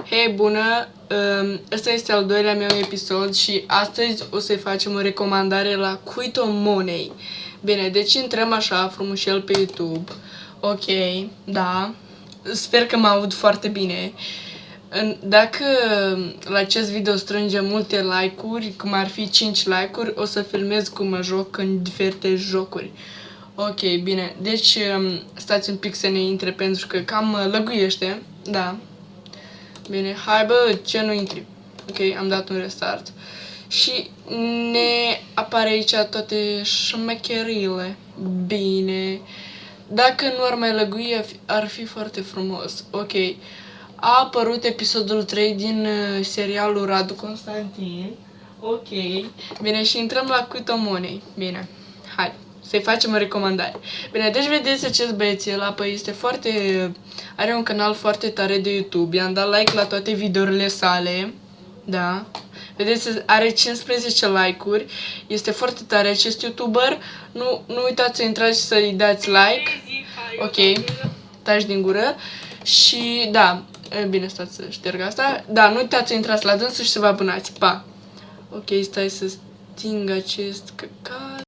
Hei, bună! Ăsta este al doilea meu episod și astăzi o să-i facem o recomandare la Cuito Money. Bine, deci intrăm așa frumușel pe YouTube. Ok, da. Sper că mă aud foarte bine. Dacă la acest video strânge multe like-uri, cum ar fi 5 like-uri, o să filmez cum mă joc în diferite jocuri. Ok, bine. Deci, stați un pic să ne intre pentru că cam lăguiește. Da. Bine, hai bă, ce nu intri? Ok, am dat un restart. Și ne apare aici toate șmecherile. Bine. Dacă nu ar mai lăgui, ar fi foarte frumos. Ok. A apărut episodul 3 din serialul Radu Constantin. Ok. Bine, și intrăm la Cuito Money. Bine. Hai. Să-i facem o recomandare. Bine, deci vedeți acest băiețel, apă este foarte... Are un canal foarte tare de YouTube. I-am dat like la toate videourile sale. Da. Vedeți, are 15 like-uri. Este foarte tare acest YouTuber. Nu uitați să intrați și să-i dați like. Ok. Taci din gură. Și da. Bine, stați să șterg asta. Da, nu uitați să intrați la dânsul și să vă abonați. Pa! Ok, stai să sting acest căcat.